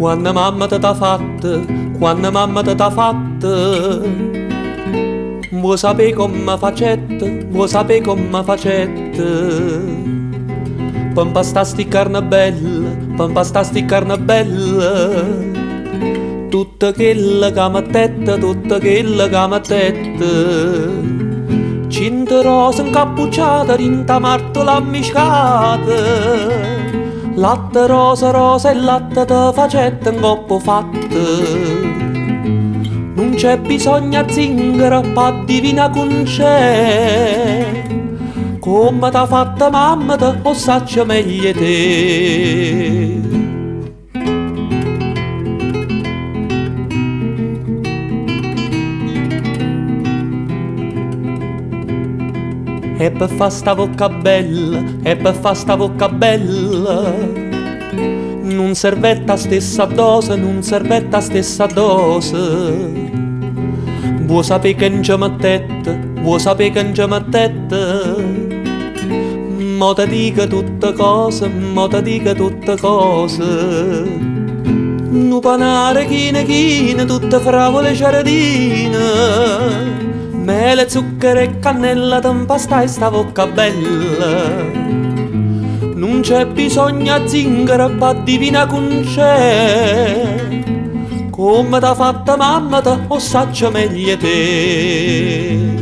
Quando mamma t'ha fatta, quando mamma t'ha fatta, vuoi sapere come facette, vuoi sapere come facette. Per impastare sti carne bella, per impastare sti carne bella, tutta quella che mettette, tutta quella che mettette. Cinta rosa incappucciata, rinta martola ammiscata, latte rosa rosa e latte da facette in coppo fatte. Non c'è bisogno a zingara pa divina con c'è, come t'ha fatta mamma te o saccia meglio te. E per fa sta bocca bella, e per fa sta bocca bella, non servetta stessa dose, non servetta stessa dose. Vuoi sapere che non ci mettette, vuoi sapere che non ci mettette, mo te dica tutte cose, mo te dica tutte cose. Nu panare chine chine, tutte fragole ciaradine, mele, zucchero e cannella, t'impastai sta bocca bella. Non c'è bisogno a zingara pa divina con c'è, come t'ha fatta mamma te o saccia meglio te.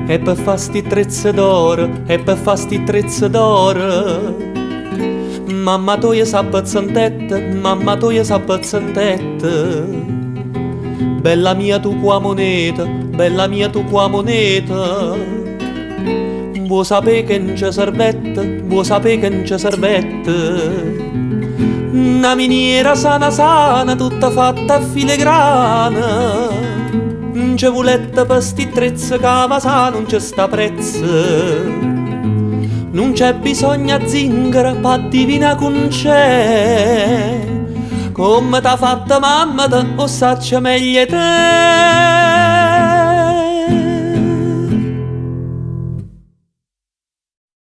E per fa sti trezze d'oro, e per fa sti trezze d'oro, mamma tua sa pezzantette, mamma tua sa pezzantette. Bella mia tu qua moneta, bella mia tu qua moneta, vuoi sapere che non c'è servette, vuoi sapere che non c'è servette. Una miniera sana sana, tutta fatta a filigrana, non c'è volette per sti trezze cava sa, non c'è sta prezzo. Non c'è bisogno a zingara pa divina con c'è, come t'ha fatta mamma te o saccia meglio te.